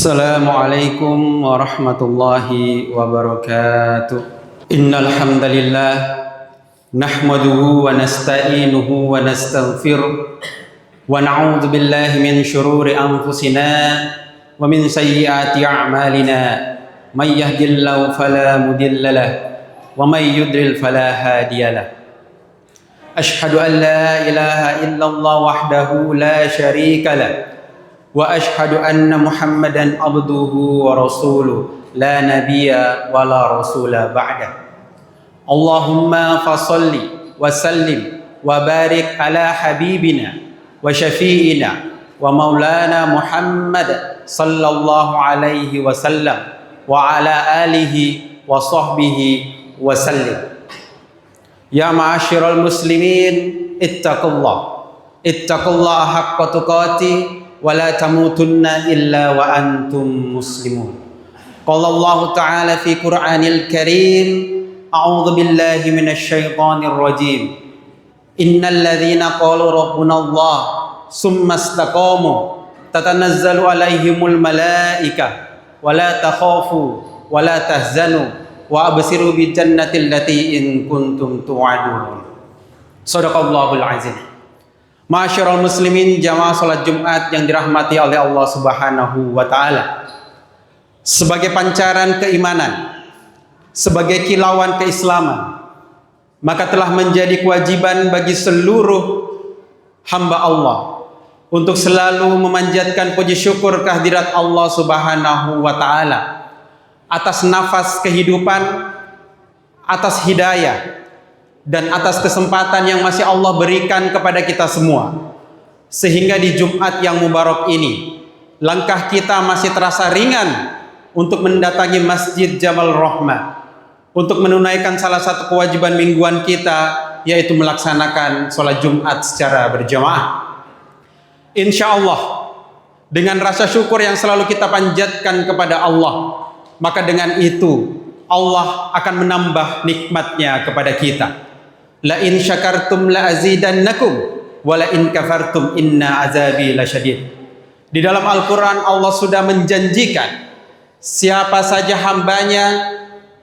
Assalamualaikum warahmatullahi wabarakatuh. Innal hamdalillah nahmaduhu wa nasta'inuhu wa nastaghfiruh wa na'udzu billahi min shururi anfusina wa min sayyiati a'malina. May yahdihillahu fala mudilla lahu wa may yudlil fala hadiya lahu. Ashhadu an la ilaha illallah wahdahu la syarika lahu wa ashhadu anna Muhammadan abduhu wa rasuluh la nabiyya wa la rasula ba'da. Allahumma fasalli wa sallim wa barik ala habibina wa syafi'ina wa maulana Muhammad sallallahu alaihi wasallam wa ala alihi wa sahbihi wa sallim. Ya ma'asyiral muslimin, ittaqullaha haqqa tuqatih wa la tamutunna illa wa antum muslimun. Qala Allah Ta'ala fi Qur'anil Karim, a'udzu billahi minasy syaithanir rajim. Innal ladzina qalu rabbuna Allah summa istaqamu tatanazzalu alaihimul malaika wa la takhafu wa la tahzanu wa absiru bil jannati allati in kuntum tu'adun. Shadaqallahul azim. Ma'asyiral muslimin, jamaah salat Jumat yang dirahmati oleh Allah Subhanahu wa taala. Sebagai pancaran keimanan, sebagai kilauan keislaman, maka telah menjadi kewajiban bagi seluruh hamba Allah untuk selalu memanjatkan puji syukur kehadirat Allah Subhanahu wa taala atas nafas kehidupan, atas hidayah, dan atas kesempatan yang masih Allah berikan kepada kita semua, sehingga di Jumat yang mubarak ini langkah kita masih terasa ringan untuk mendatangi Masjid Jabal Rahmah untuk menunaikan salah satu kewajiban mingguan kita, yaitu melaksanakan sholat Jumat secara berjamaah. Insya Allah dengan rasa syukur yang selalu kita panjatkan kepada Allah, maka dengan itu Allah akan menambah nikmatnya kepada kita. La in syakartum la azidannakum wa la in kafartum inna azabi lasyadid. Di dalam Al-Quran Allah sudah menjanjikan siapa saja hambanya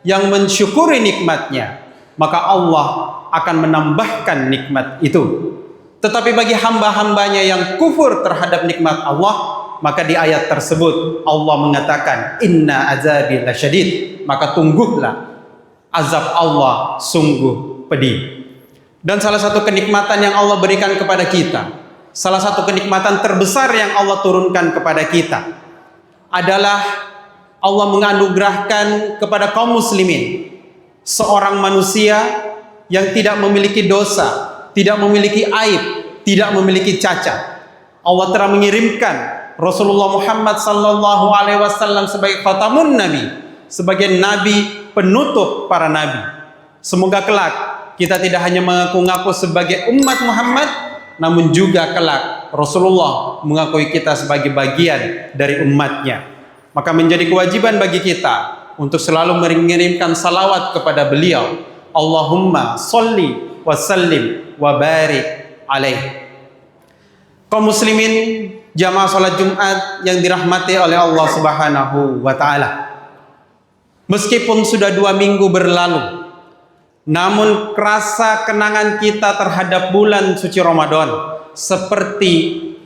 yang mensyukuri nikmatnya, maka Allah akan menambahkan nikmat itu. Tetapi bagi hamba-hambanya yang kufur terhadap nikmat Allah, maka di ayat tersebut Allah mengatakan inna azabi lasyadid, maka tungguhlah azab Allah sungguh pedih. Dan salah satu kenikmatan yang Allah berikan kepada kita, salah satu kenikmatan terbesar yang Allah turunkan kepada kita adalah Allah menganugerahkan kepada kaum muslimin seorang manusia yang tidak memiliki dosa, tidak memiliki aib, tidak memiliki cacat. Allah telah mengirimkan Rasulullah Muhammad sallallahu alaihi wasallam sebagai khatamun nabi, sebagai nabi penutup para nabi. Semoga kelak kita tidak hanya mengaku-ngaku sebagai umat Muhammad, namun juga kelak Rasulullah mengakui kita sebagai bagian dari umatnya. Maka menjadi kewajiban bagi kita untuk selalu mengirimkan salawat kepada beliau. Allahumma sholli wa sallim wa barik alaih. Kaum muslimin, jamaah salat Jumat yang dirahmati oleh Allah Subhanahu wa taala. Meskipun sudah 2 minggu berlalu, namun rasa kenangan kita terhadap bulan suci Ramadan seperti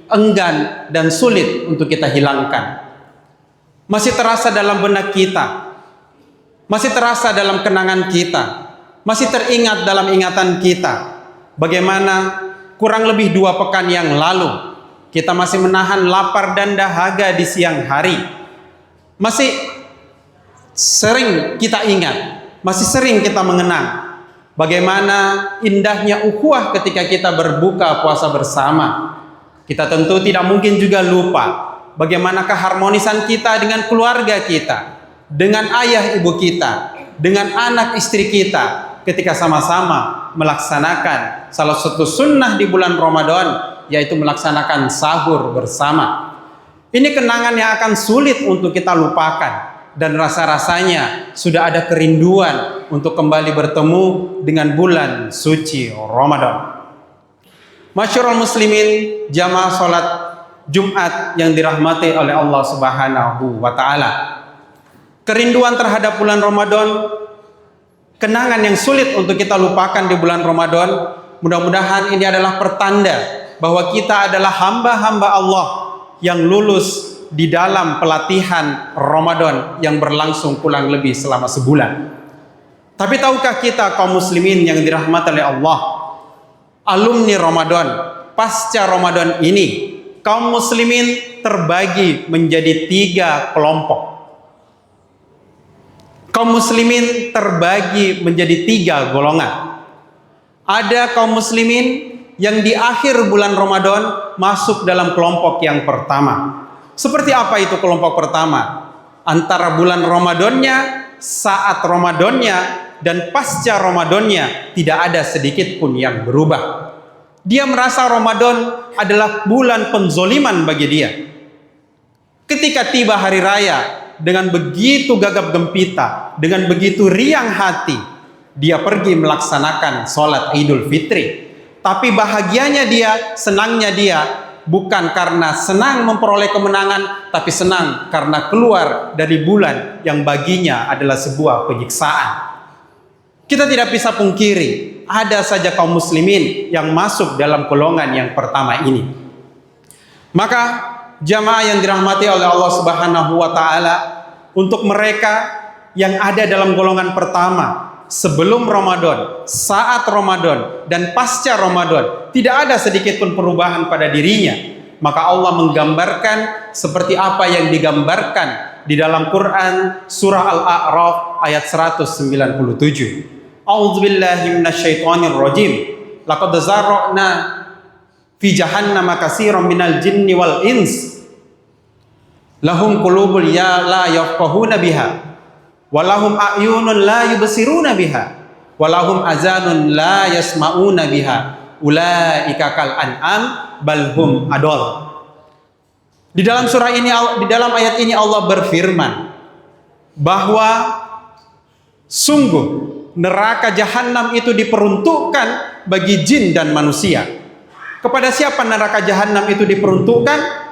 enggan dan sulit untuk kita hilangkan. Masih terasa dalam benak kita, masih terasa dalam kenangan kita, masih teringat dalam ingatan kita bagaimana kurang lebih 2 pekan yang lalu kita masih menahan lapar dan dahaga di siang hari. Masih sering kita ingat, masih sering kita mengenang bagaimana indahnya ukhuwah ketika kita berbuka puasa bersama. Kita tentu tidak mungkin juga lupa bagaimana keharmonisan kita dengan keluarga kita, dengan ayah ibu kita, dengan anak istri kita ketika sama-sama melaksanakan salah satu sunnah di bulan Ramadan, yaitu melaksanakan sahur bersama. Ini kenangan yang akan sulit untuk kita lupakan. Dan rasa-rasanya sudah ada kerinduan untuk kembali bertemu dengan bulan suci Ramadan. Masyarul muslimin, jamaah salat Jumat yang dirahmati oleh Allah Subhanahu wa taala. Kerinduan terhadap bulan Ramadan, kenangan yang sulit untuk kita lupakan di bulan Ramadan, mudah-mudahan ini adalah pertanda bahwa kita adalah hamba-hamba Allah yang lulus di dalam pelatihan Ramadan yang berlangsung kurang lebih selama sebulan. Tapi tahukah kita kaum muslimin yang dirahmati oleh Allah, alumni Ramadan, pasca Ramadan ini, kaum muslimin terbagi menjadi 3 kelompok. Kaum muslimin terbagi menjadi 3 golongan. Ada kaum muslimin yang di akhir bulan Ramadan masuk dalam kelompok yang pertama. Seperti apa itu kelompok pertama? Antara bulan Ramadannya, saat Ramadannya, dan pasca Ramadannya tidak ada sedikit pun yang berubah. Dia merasa Ramadan adalah bulan penzoliman bagi dia. Ketika tiba hari raya, dengan begitu gagap gempita, dengan begitu riang hati, dia pergi melaksanakan sholat Idul Fitri. Tapi bahagianya dia, senangnya dia, bukan karena senang memperoleh kemenangan, tapi senang karena keluar dari bulan yang baginya adalah sebuah penyiksaan. Kita tidak bisa pungkiri, ada saja kaum muslimin yang masuk dalam golongan yang pertama ini. Maka jamaah yang dirahmati oleh Allah Subhanahu wa taala, untuk mereka yang ada dalam golongan pertama, sebelum Ramadan, saat Ramadan, dan pasca Ramadan, tidak ada sedikit pun perubahan pada dirinya, maka Allah menggambarkan seperti apa yang digambarkan di dalam Quran surah Al-A'raf ayat 197. A'udzubillahi minasyaitonir rajim. Laqad zarra'na fi jahannam katsiran minal jinni wal ins. Lahum qulubun la yafqahuna biha, walahum a'yunun la yubsiruna biha, walahum azanun la yasma'una biha, ulaika kal an'am bal hum adall. Di dalam surah ini, di dalam ayat ini Allah berfirman bahwa sungguh neraka jahanam itu diperuntukkan bagi jin dan manusia. Kepada siapa neraka jahanam itu diperuntukkan?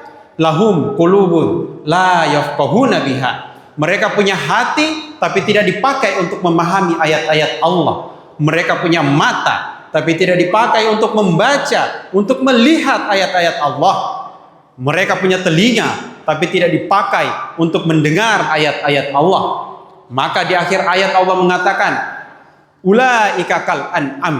Lahum qulubun la yafqahuna biha. Mereka punya hati tapi tidak dipakai untuk memahami ayat-ayat Allah. Mereka punya mata tapi tidak dipakai untuk membaca, untuk melihat ayat-ayat Allah. Mereka punya telinga tapi tidak dipakai untuk mendengar ayat-ayat Allah. Maka di akhir ayat Allah mengatakan, ulaika kal an'am.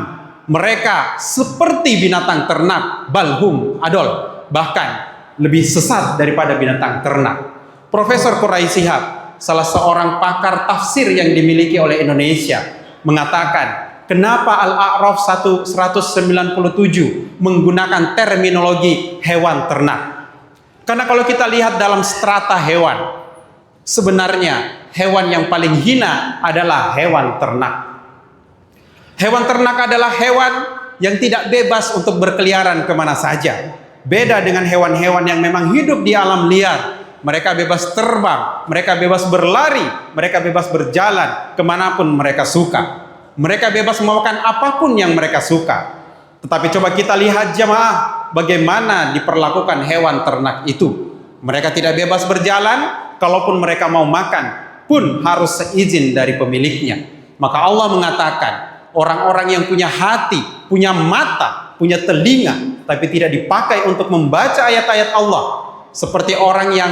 Mereka seperti binatang ternak, balhum adol, bahkan lebih sesat daripada binatang ternak. Profesor Quraisy Shihab, salah seorang pakar tafsir yang dimiliki oleh Indonesia, mengatakan kenapa Al-A'raf 197 menggunakan terminologi hewan ternak. Karena kalau kita lihat dalam strata hewan, sebenarnya hewan yang paling hina adalah hewan ternak. Hewan ternak adalah hewan yang tidak bebas untuk berkeliaran kemana saja. Beda dengan hewan-hewan yang memang hidup di alam liar. Mereka bebas terbang, mereka bebas berlari, mereka bebas berjalan kemanapun mereka suka. Mereka bebas memakan apapun yang mereka suka. Tetapi coba kita lihat jamaah, bagaimana diperlakukan hewan ternak itu. Mereka tidak bebas berjalan, kalaupun mereka mau makan pun harus seizin dari pemiliknya. Maka Allah mengatakan, orang-orang yang punya hati, punya mata, punya telinga, tapi tidak dipakai untuk membaca ayat-ayat Allah, seperti orang yang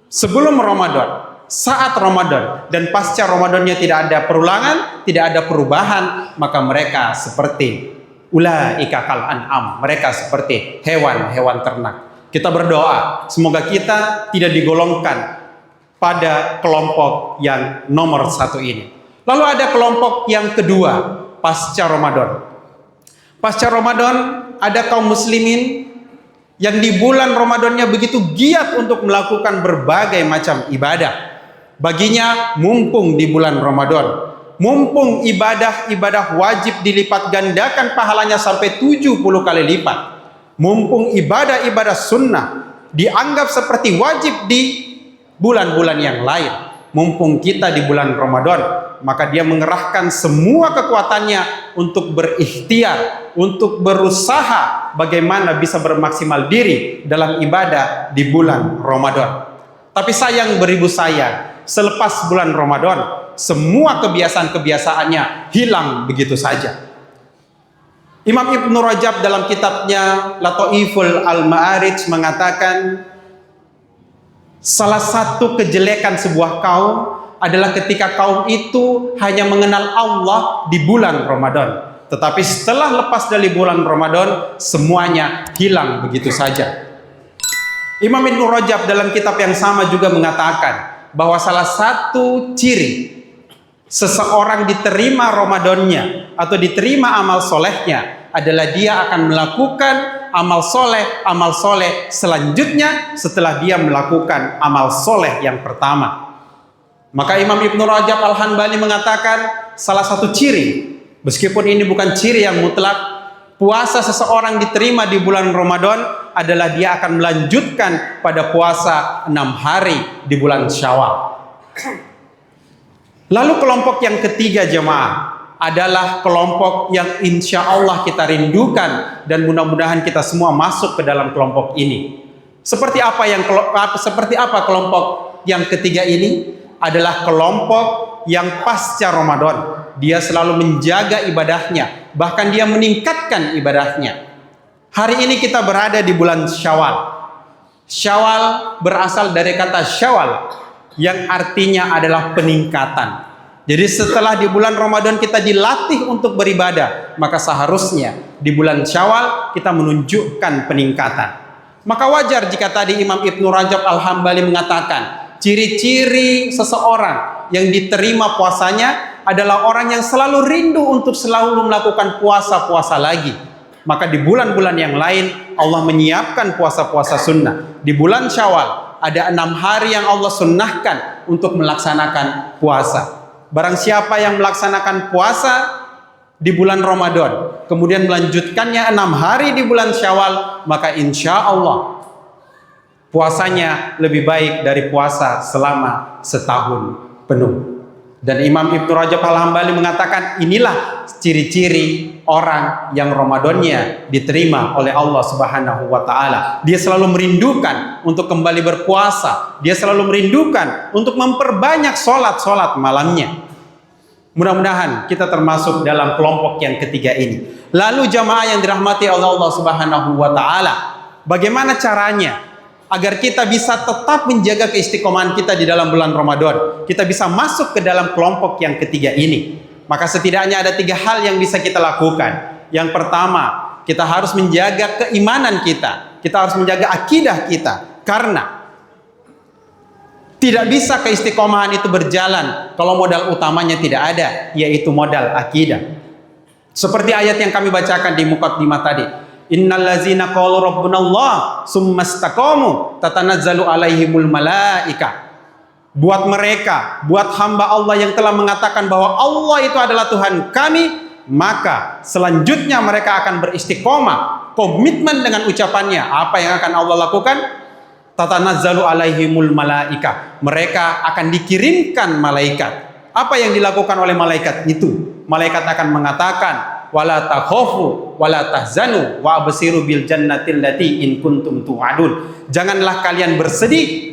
sebelum Ramadan, saat Ramadan, dan pasca Ramadannya tidak ada perulangan, tidak ada perubahan, maka mereka seperti ulaika kal an'am, mereka seperti hewan-hewan ternak. Kita berdoa semoga kita tidak digolongkan pada kelompok yang nomor 1 ini. Lalu ada kelompok yang kedua pasca Ramadan. Pasca Ramadan ada kaum muslimin yang di bulan Ramadannya begitu giat untuk melakukan berbagai macam ibadah. Baginya mumpung di bulan Ramadan, mumpung ibadah-ibadah wajib dilipat gandakan pahalanya sampai 70 kali lipat. Mumpung ibadah-ibadah sunnah dianggap seperti wajib di bulan-bulan yang lain. mumpung kita di bulan Ramadan, maka dia mengerahkan semua kekuatannya untuk berikhtiar, untuk berusaha bagaimana bisa bermaksimal diri dalam ibadah di bulan Ramadan. Tapi sayang beribu sayang, selepas bulan Ramadan, semua kebiasaan-kebiasaannya hilang begitu saja. Imam Ibn Rajab dalam kitabnya Lataiful Al-Ma'arij mengatakan, salah satu kejelekan sebuah kaum adalah ketika kaum itu hanya mengenal Allah di bulan Ramadan, tetapi setelah lepas dari bulan Ramadan semuanya hilang begitu saja. Imam Ibn Rajab dalam kitab yang sama juga mengatakan bahwa salah satu ciri seseorang diterima Ramadannya atau diterima amal solehnya adalah dia akan melakukan amal soleh selanjutnya setelah dia melakukan amal soleh yang pertama. Maka Imam Ibn Rajab Al-Hanbali mengatakan salah satu ciri, meskipun ini bukan ciri yang mutlak, puasa seseorang diterima di bulan Ramadan adalah dia akan melanjutkan pada puasa 6 hari di bulan Syawal. Lalu kelompok yang ketiga jemaah adalah kelompok yang insya Allah kita rindukan dan mudah-mudahan kita semua masuk ke dalam kelompok ini. Seperti apa kelompok yang ketiga ini? Adalah kelompok yang pasca Ramadan dia selalu menjaga ibadahnya, bahkan dia meningkatkan ibadahnya. Hari ini kita berada di bulan Syawal. Syawal berasal dari kata syawal yang artinya adalah peningkatan. Jadi setelah di bulan Ramadan kita dilatih untuk beribadah, maka seharusnya di bulan Syawal kita menunjukkan peningkatan. Maka wajar jika tadi Imam Ibn Rajab Al-Hambali mengatakan ciri-ciri seseorang yang diterima puasanya adalah orang yang selalu rindu untuk selalu melakukan puasa-puasa lagi. Maka di bulan-bulan yang lain Allah menyiapkan puasa-puasa sunnah. Di bulan Syawal ada 6 hari yang Allah sunnahkan untuk melaksanakan puasa. Barang siapa yang melaksanakan puasa di bulan Ramadan, kemudian melanjutkannya 6 hari di bulan Syawal, maka insya Allah puasanya lebih baik dari puasa selama setahun penuh. Dan Imam Ibn Rajab Al-Hambali mengatakan inilah ciri-ciri orang yang Ramadannya diterima oleh Allah Subhanahu wa taala. Dia selalu merindukan untuk kembali berpuasa. Dia selalu merindukan untuk memperbanyak sholat malamnya. Mudah-mudahan kita termasuk dalam kelompok yang ketiga ini. Lalu jamaah yang dirahmati oleh Allah Subhanahu wa taala, bagaimana caranya agar kita bisa tetap menjaga keistiqomahan kita di dalam bulan Ramadan? Kita bisa masuk ke dalam kelompok yang ketiga ini. Maka setidaknya ada 3 hal yang bisa kita lakukan. Yang pertama, kita harus menjaga keimanan kita. Kita harus menjaga akidah kita. Karena tidak bisa keistiqomahan itu berjalan kalau modal utamanya tidak ada, yaitu modal akidah. Seperti ayat yang kami bacakan di muqaddimah tadi. Innal ladzina qalu rabbunallah tsumma istaqamu tatanazzalu alaihimul malaika. Buat mereka, buat hamba Allah yang telah mengatakan bahwa Allah itu adalah Tuhan kami, maka selanjutnya mereka akan beristiqomah, komitmen dengan ucapannya. Apa yang akan Allah lakukan? Tatanazzalu alaihimul malaika. Mereka akan dikirimkan malaikat. Apa yang dilakukan oleh malaikat itu? Malaikat akan mengatakan, wala takhafu wala tahzanu wa absiru bil jannati allati in kuntum tu'adun. Janganlah kalian bersedih,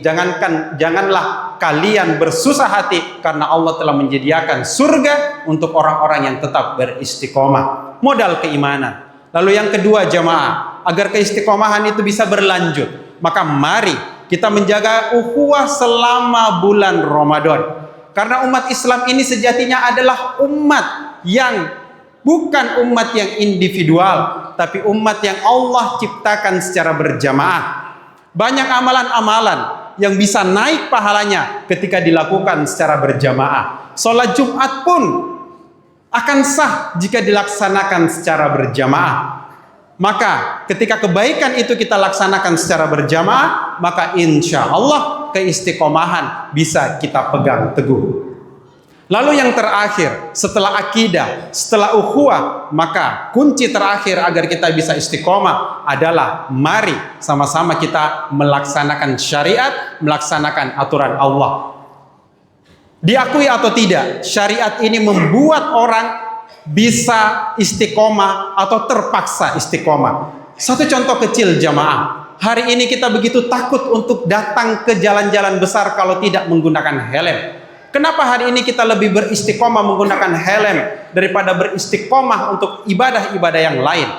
janganlah kalian bersusah hati, karena Allah telah menyediakan surga untuk orang-orang yang tetap beristiqomah. Modal keimanan. Lalu yang kedua jamaah, agar keistiqomahan itu bisa berlanjut, maka mari kita menjaga ukhuwah selama bulan Ramadan. Karena umat Islam ini sejatinya adalah umat yang bukan umat yang individual, tapi umat yang Allah ciptakan secara berjamaah. Banyak amalan-amalan yang bisa naik pahalanya ketika dilakukan secara berjamaah. Sholat Jumat pun akan sah jika dilaksanakan secara berjamaah. Maka ketika kebaikan itu kita laksanakan secara berjamaah, maka insya Allah keistiqomahan bisa kita pegang teguh. Lalu yang terakhir, setelah akidah, setelah ukhuwah, maka kunci terakhir agar kita bisa istiqomah adalah mari sama-sama kita melaksanakan syariat, melaksanakan aturan Allah. Diakui atau tidak, syariat ini membuat orang bisa istiqomah atau terpaksa istiqomah. Satu contoh kecil jamaah. Hari ini kita begitu takut untuk datang ke jalan-jalan besar kalau tidak menggunakan helm. Kenapa hari ini kita lebih beristiqomah menggunakan helm daripada beristiqomah untuk ibadah-ibadah yang lain?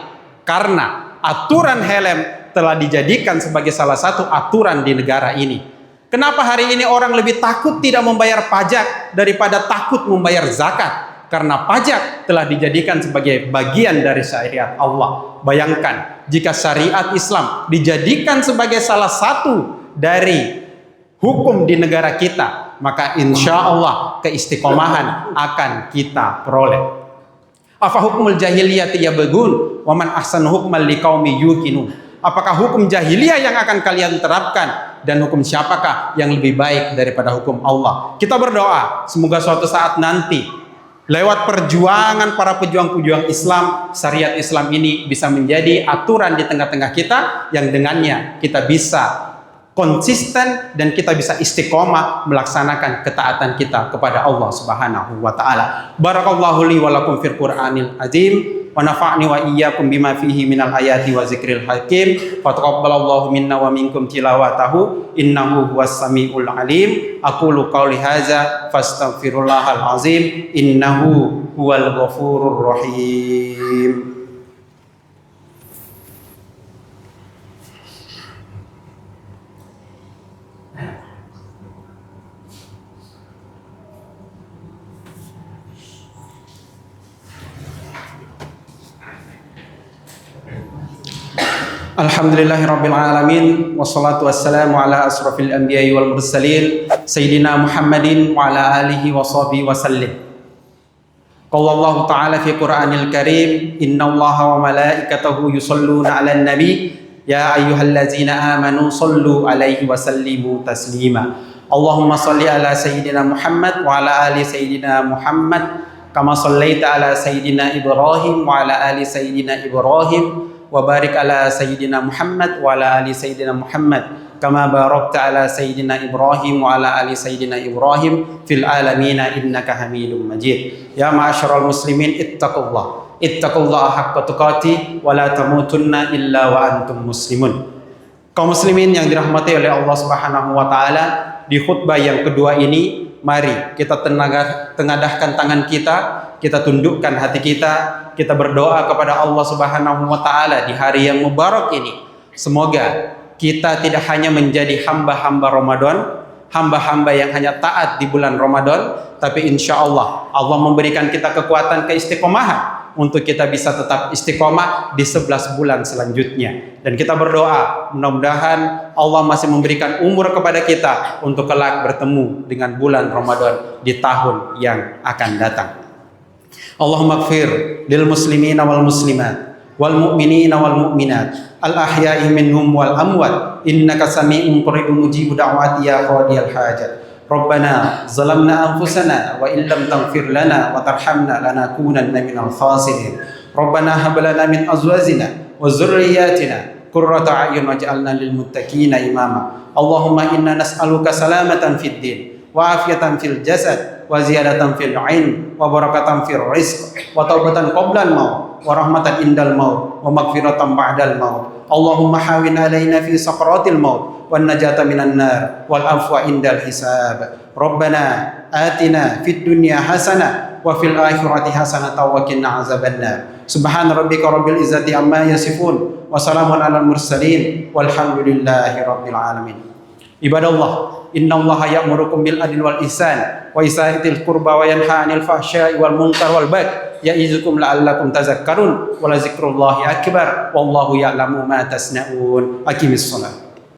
Karena aturan helm telah dijadikan sebagai salah satu aturan di negara ini. Kenapa hari ini orang lebih takut tidak membayar pajak daripada takut membayar zakat? Karena pajak telah dijadikan sebagai bagian dari syariat Allah. Bayangkan jika syariat Islam dijadikan sebagai salah satu dari hukum di negara kita, maka insya Allah keistiqomahan akan kita peroleh. Afa hukmul jahiliyati yabghun wa man ahsanu hukman liqaumi yuqinun. Apakah hukum jahiliyah yang akan kalian terapkan, dan hukum siapakah yang lebih baik daripada hukum Allah? Kita berdoa semoga suatu saat nanti lewat perjuangan para pejuang-pejuang Islam, syariat Islam ini bisa menjadi aturan di tengah-tengah kita yang dengannya kita bisa konsisten dan kita bisa istiqomah melaksanakan ketaatan kita kepada Allah Subhanahu wa taala. Barakallahu li wa lakum fil Qur'anil azim wa nafa'ni wa iyyakum bima fihi minal ayati wa zikril hakim. Fa taqabbalallahu minna wa minkum tilawatahu innahu huwas samiul alim. Aqulu qawli hadza fastaghfirullahal azim innahu huwal ghafurur rahim. Alhamdulillahirabbil alamin wassalatu wassalamu ala asrofil anbiya'i wal mursalin sayyidina Muhammadin wa ala alihi wa sahbihi wa sallim. Qala Allah ta'ala fi Qur'anil Karim innallaha wa malaikatahu yusholluna 'alan nabi ya ayyuhallazina amanu shallu 'alaihi wa sallimu taslima. Allahumma shalli ala sayyidina Muhammad wa ala ali sayyidina Muhammad kama shallaita ala sayyidina Ibrahim wa ala ali sayyidina Ibrahim wa barik ala sayyidina Muhammad wa ala ali sayyidina Muhammad kama barakta ala sayyidina Ibrahim wa ala ali sayyidina Ibrahim fil alamin innaka Hamidum Majid. Ya ma'asyiral muslimin ittaqullaha haqqa tuqatih wa la tamutunna illa wa antum muslimun. Kaum muslimin yang dirahmati oleh Allah Subhanahu wa taala, di khutbah yang kedua ini mari kita tengadahkan tangan kita tundukkan hati kita berdoa kepada Allah Subhanahu wa taala di hari yang mubarak ini. Semoga kita tidak hanya menjadi hamba-hamba Ramadan, hamba-hamba yang hanya taat di bulan Ramadan, tapi insya Allah memberikan kita kekuatan keistiqomahan untuk kita bisa tetap istiqomah di 11 bulan selanjutnya. Dan kita berdoa mudah-mudahan Allah masih memberikan umur kepada kita untuk kelak bertemu dengan bulan Ramadan di tahun yang akan datang. Allahumma ighfir lil muslimina wal muslimat wal mu'minina wal mu'minat al ahya'i minhum wal amwat innaka sami'un qaribun mujibu da'wati ya qadiyal hajat. Rabbana zalamna anfusana wa illam taghfir lana wa tarhamna lanakunanna minal khasirin. Rabbana hab lana min azwajina wa dhurriyyatina qurrata a'yun waj'alna lil muttaqina imama. Allahumma inna nas'aluka salamatan fid din wa afiyatan fil jasad wa ziyadatan fil ilm wa barakatan fil rizq wa taubatan qabla al maut wa rahmatan indal maut wa maghfiratan ba'dal maut. Allahumma hawin alaina fi saqaratil maut wan najata minan nar wal afwa indal hisab. Rabbana atina fid dunya hasanah wa fil akhirati hasanah wa qina azabannar. Subhana rabbika rabbil izzati amma yasifun wa salamun alal mursalin walhamdulillahi rabbil alamin. Ibadallah, innallaha ya'murukum bil adli wal ihsan wa isa'itil qurba wa yanha 'anil fahsya'i wal munkar wal baghi ya'izukum la'allakum tadhakkarun wa la dzikrullahi akbar wallahu ya'lamu ma tasna'un. Aqimis shalah.